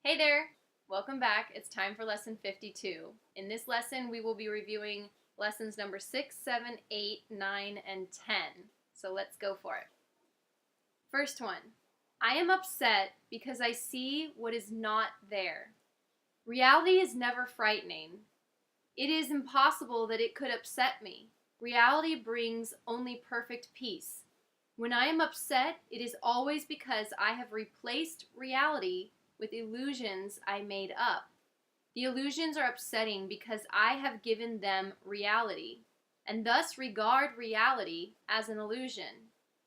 Hey there! Welcome back. It's time for lesson 52. In this lesson, we will be reviewing lessons number 6, 7, 8, 9, and 10. So let's go for it. First one. I am upset because I see what is not there. Reality is never frightening. It is impossible that it could upset me. Reality brings only perfect peace. When I am upset, it is always because I have replaced reality with illusions I made up. The illusions are upsetting because I have given them reality, and thus regard reality as an illusion.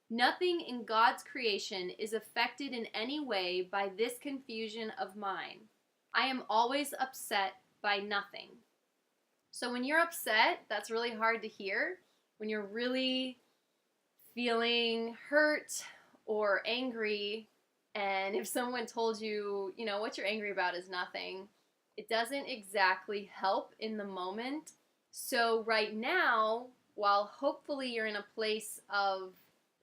Nothing in God's creation is affected in any way by this confusion of mine. I am always upset by nothing. So when you're upset, that's really hard to hear. When you're really feeling hurt or angry, and if someone told you, what you're angry about is nothing, it doesn't exactly help in the moment. So right now, while hopefully you're in a place of,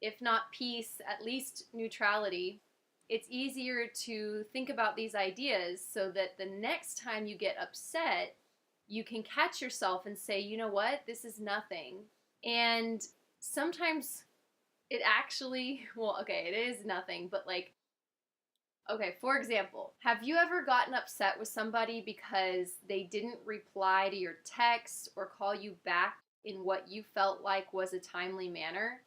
if not peace, at least neutrality, it's easier to think about these ideas so that the next time you get upset, you can catch yourself and say, you know what, this is nothing. And sometimes it actually, it is nothing, but okay, for example, have you ever gotten upset with somebody because they didn't reply to your text or call you back in what you felt like was a timely manner?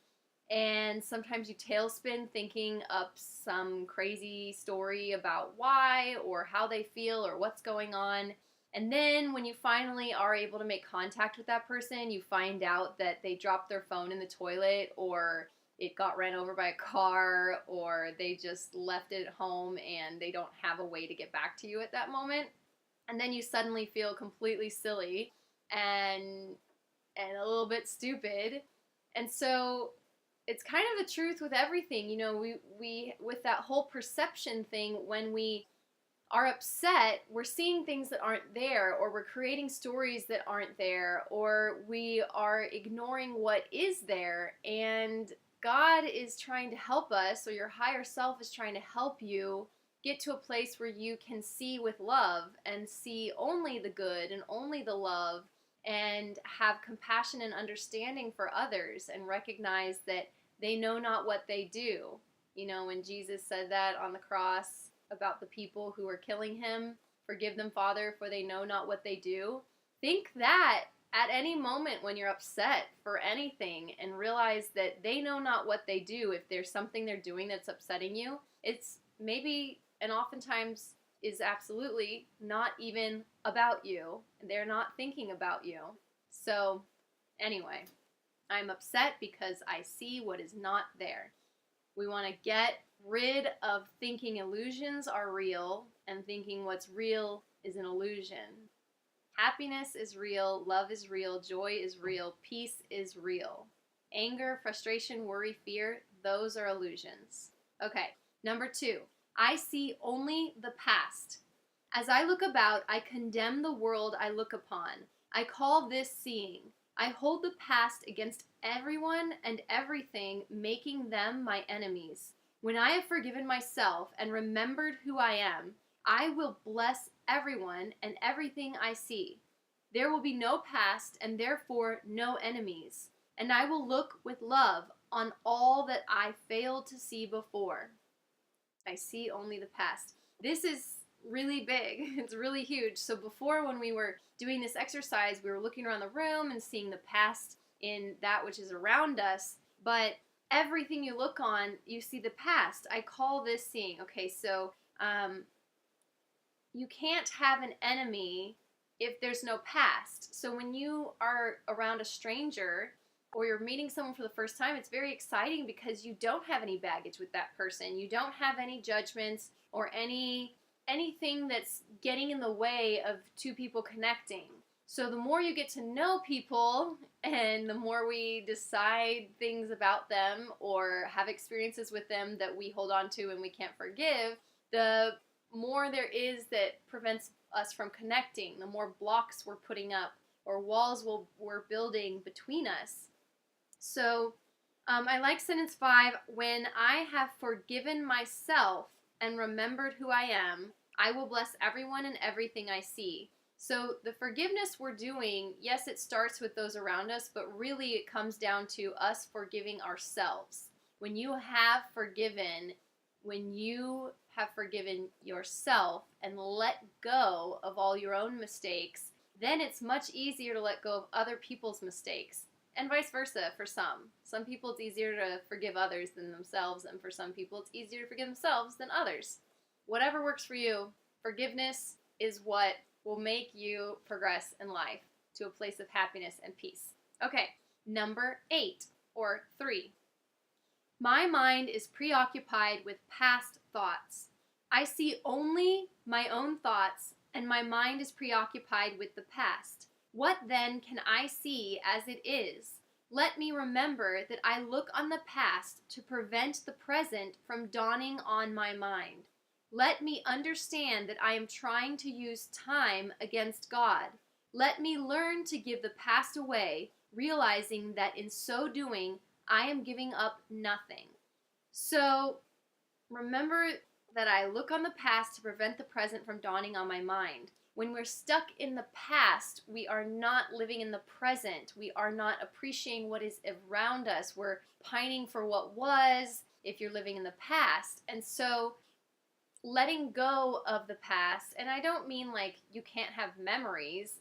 And sometimes you tailspin thinking up some crazy story about why or how they feel or what's going on. And then when you finally are able to make contact with that person, you find out that they dropped their phone in the toilet, or it got ran over by a car, or they just left it at home and they don't have a way to get back to you at that moment. And then you suddenly feel completely silly and a little bit stupid. And so it's kind of the truth with everything. We with that whole perception thing, when we are upset, we're seeing things that aren't there, or we're creating stories that aren't there, or we are ignoring what is there. And God is trying to help us, or your higher self is trying to help you get to a place where you can see with love and see only the good and only the love, and have compassion and understanding for others, and recognize that they know not what they do. When Jesus said that on the cross about the people who were killing him, forgive them, Father, for they know not what they do. Think that at any moment when you're upset for anything, and realize that they know not what they do. If there's something they're doing that's upsetting you, it's maybe, and oftentimes is absolutely, not even about you. They're not thinking about you. So anyway, I'm upset because I see what is not there. We want to get rid of thinking illusions are real and thinking what's real is an illusion. Happiness is real, love is real, joy is real, peace is real. Anger, frustration, worry, fear, those are illusions. Okay, number 2, I see only the past. As I look about, I condemn the world I look upon. I call this seeing. I hold the past against everyone and everything, making them my enemies. When I have forgiven myself and remembered who I am, I will bless everyone and everything I see. There will be no past and therefore no enemies, and I will look with love on all that I failed to see before. I see only the past. This is really big. It's really huge. So before, when we were doing this exercise, we were looking around the room and seeing the past in that which is around us, but everything you look on, you see the past. I call this seeing. Okay, so you can't have an enemy if there's no past. So when you are around a stranger, or you're meeting someone for the first time, it's very exciting because you don't have any baggage with that person. You don't have any judgments or anything that's getting in the way of two people connecting. So the more you get to know people, and the more we decide things about them or have experiences with them that we hold on to and we can't forgive, the more there is that prevents us from connecting, the more blocks we're putting up or walls we're building between us. So I like sentence 5, when I have forgiven myself and remembered who I am, I will bless everyone and everything I see. So the forgiveness we're doing, yes, it starts with those around us, but really it comes down to us forgiving ourselves. When you have forgiven yourself and let go of all your own mistakes, then it's much easier to let go of other people's mistakes. And vice versa for some. Some people it's easier to forgive others than themselves, and for some people it's easier to forgive themselves than others. Whatever works for you, forgiveness is what will make you progress in life to a place of happiness and peace. Okay, number 8 or 3. My mind is preoccupied with past thoughts. I see only my own thoughts, and my mind is preoccupied with the past. What then can I see as it is? Let me remember that I look on the past to prevent the present from dawning on my mind. Let me understand that I am trying to use time against God. Let me learn to give the past away, realizing that in so doing, I am giving up nothing. So, remember that I look on the past to prevent the present from dawning on my mind. When we're stuck in the past, we are not living in the present. We are not appreciating what is around us. We're pining for what was if you're living in the past. And so, letting go of the past, and I don't mean like you can't have memories.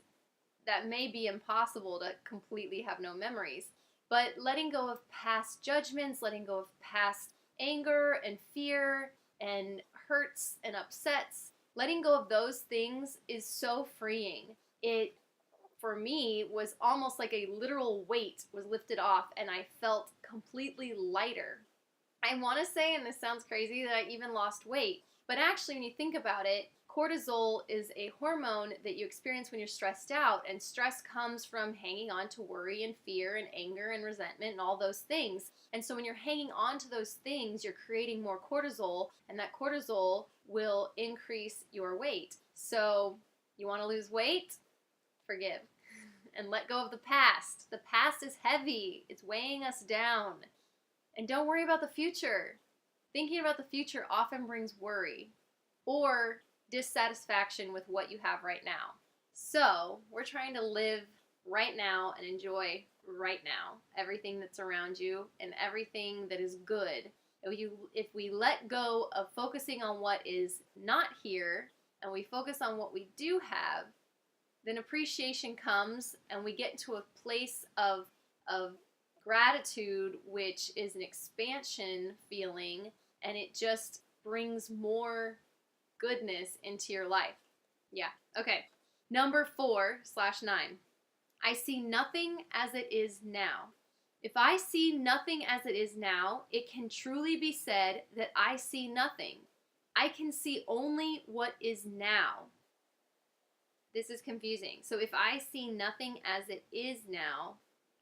That may be impossible to completely have no memories. But letting go of past judgments, letting go of past anger and fear and hurts and upsets, letting go of those things is so freeing. It, for me, was almost like a literal weight was lifted off, and I felt completely lighter. I want to say, and this sounds crazy, that I even lost weight. But actually, when you think about it, cortisol is a hormone that you experience when you're stressed out, and stress comes from hanging on to worry and fear and anger and resentment and all those things. And so when you're hanging on to those things, you're creating more cortisol, and that cortisol will increase your weight. So you want to lose weight? Forgive and let go of the past. The past is heavy. It's weighing us down. And don't worry about the future. Thinking about the future often brings worry or dissatisfaction with what you have right now. So we're trying to live right now and enjoy right now everything that's around you and everything that is good. If we let go of focusing on what is not here and we focus on what we do have, then appreciation comes and we get into a place of gratitude, which is an expansion feeling, and it just brings more goodness into your life. Yeah, okay. Number 4/9. I see nothing as it is now. If I see nothing as it is now, it can truly be said that I see nothing. I can see only what is now. This is confusing. So if I see nothing as it is now,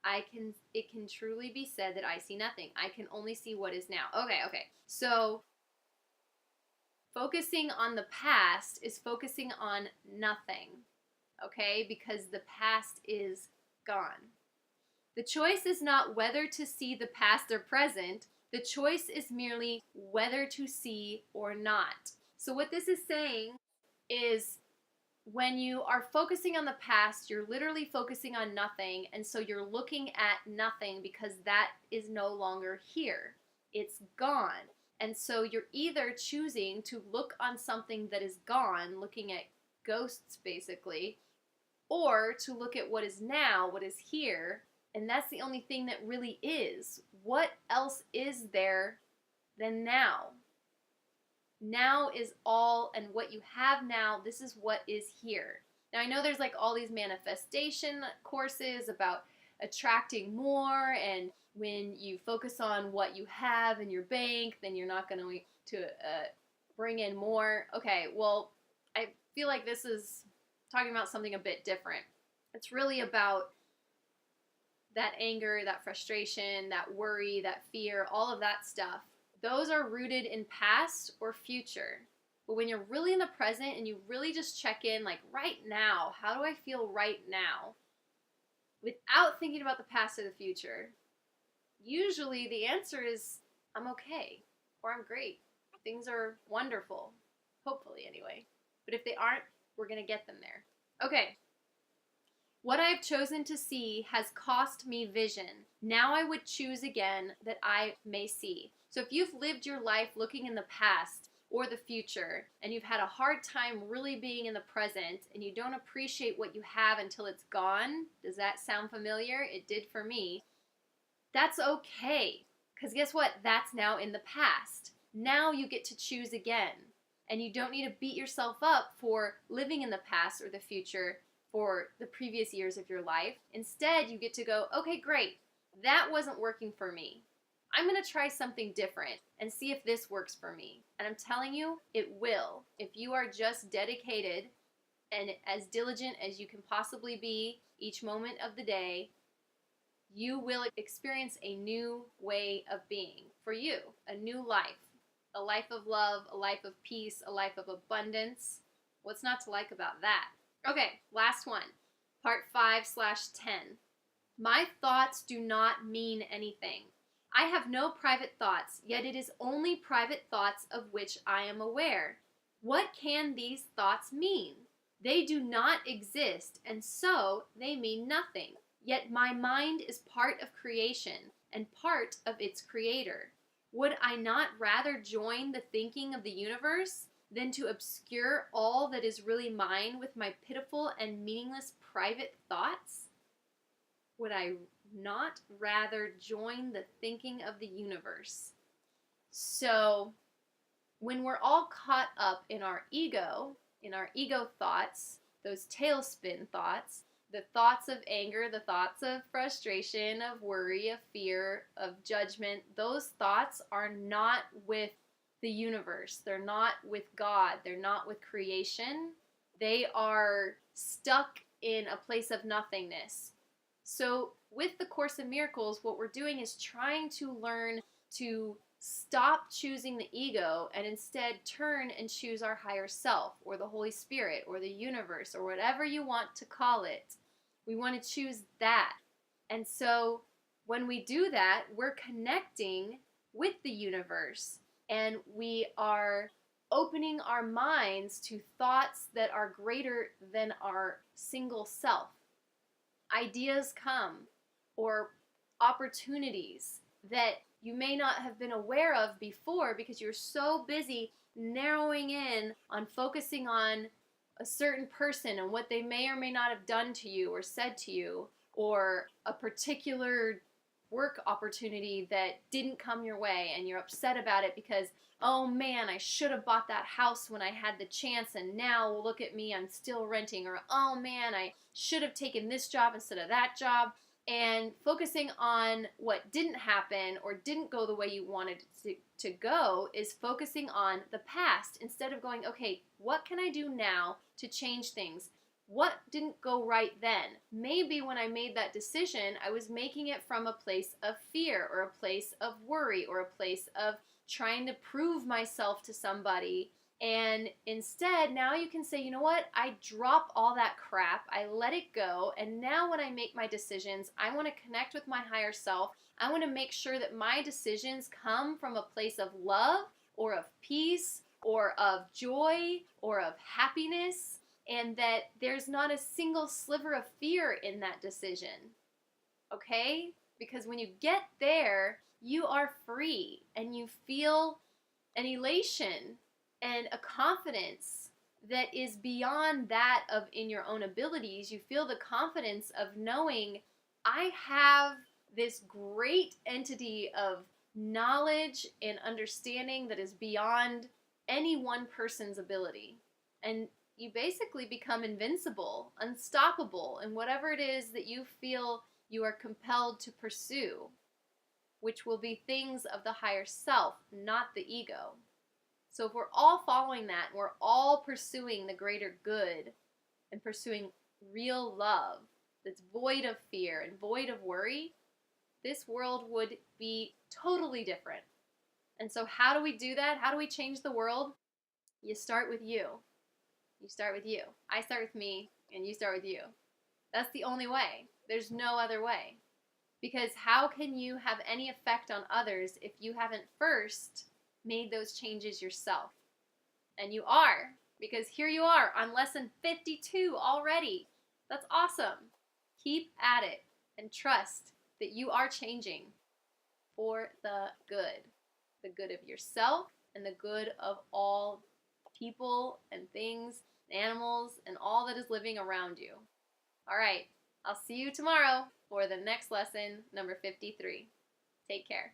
it can truly be said that I see nothing. I can only see what is now. Okay. So focusing on the past is focusing on nothing, okay? Because the past is gone. The choice is not whether to see the past or present. The choice is merely whether to see or not. So what this is saying is when you are focusing on the past, you're literally focusing on nothing, and so you're looking at nothing because that is no longer here. It's gone. And so you're either choosing to look on something that is gone, looking at ghosts basically, or to look at what is now, what is here, and that's the only thing that really is. What else is there than now? Now is all, and what you have now, this is what is here. Now I know there's like all these manifestation courses about attracting more, and when you focus on what you have in your bank, then you're not going to bring in more. Okay, well, I feel like this is talking about something a bit different. It's really about that anger, that frustration, that worry, that fear, all of that stuff. Those are rooted in past or future. But when you're really in the present and you really just check in, like right now, how do I feel right now? Without thinking about the past or the future, usually the answer is, I'm okay, or I'm great. Things are wonderful. Hopefully, anyway. But if they aren't, we're going to get them there. Okay. What I have chosen to see has cost me vision. Now I would choose again that I may see. So if you've lived your life looking in the past or the future, and you've had a hard time really being in the present, and you don't appreciate what you have until it's gone, does that sound familiar? It did for me. That's okay, because guess what? That's now in the past. Now you get to choose again, and you don't need to beat yourself up for living in the past or the future for the previous years of your life. Instead, you get to go, okay, great, that wasn't working for me. I'm going to try something different and see if this works for me. And I'm telling you, it will. If you are just dedicated and as diligent as you can possibly be each moment of the day, you will experience a new way of being for you, a new life, a life of love, a life of peace, a life of abundance. What's not to like about that? Okay, last one, part 5/10. My thoughts do not mean anything. I have no private thoughts, yet it is only private thoughts of which I am aware. What can these thoughts mean? They do not exist, and so they mean nothing. Yet my mind is part of creation and part of its creator. Would I not rather join the thinking of the universe than to obscure all that is really mine with my pitiful and meaningless private thoughts? Would I not rather join the thinking of the universe? So, when we're all caught up in our ego thoughts, those tailspin thoughts, the thoughts of anger, the thoughts of frustration, of worry, of fear, of judgment, those thoughts are not with the universe. They're not with God. They're not with creation. They are stuck in a place of nothingness. So with the Course in Miracles, what we're doing is trying to learn to stop choosing the ego and instead turn and choose our higher self or the Holy Spirit or the universe or whatever you want to call it. We want to choose that. And so when we do that, we're connecting with the universe and we are opening our minds to thoughts that are greater than our single self. Ideas come, or opportunities that you may not have been aware of before because you're so busy narrowing in on focusing on a certain person and what they may or may not have done to you or said to you, or a particular work opportunity that didn't come your way and you're upset about it because, oh man, I should have bought that house when I had the chance and now look at me, I'm still renting, or oh man, I should have taken this job instead of that job. And focusing on what didn't happen or didn't go the way you wanted it to go is focusing on the past instead of going, okay, what can I do now to change things? What didn't go right then? Maybe when I made that decision, I was making it from a place of fear or a place of worry or a place of trying to prove myself to somebody. And instead, now you can say, you know what? I drop all that crap. I let it go. And now when I make my decisions, I want to connect with my higher self. I want to make sure that my decisions come from a place of love or of peace or of joy or of happiness, and that there's not a single sliver of fear in that decision. Okay? Because when you get there, you are free and you feel an elation and a confidence that is beyond that of in your own abilities. You feel the confidence of knowing I have this great entity of knowledge and understanding that is beyond any one person's ability. And you basically become invincible, unstoppable in whatever it is that you feel you are compelled to pursue, which will be things of the higher self, not the ego. So if we're all following that, and we're all pursuing the greater good and pursuing real love that's void of fear and void of worry, this world would be totally different. And so how do we do that? How do we change the world? You start with you. You start with you. I start with me, and you start with you. That's the only way. There's no other way. Because how can you have any effect on others if you haven't first made those changes yourself? And you are, because here you are on lesson 52 already. That's awesome. Keep at it and trust that you are changing for the good of yourself and the good of all people and things, animals, and all that is living around you. All right, I'll see you tomorrow for the next lesson, number 53. Take care.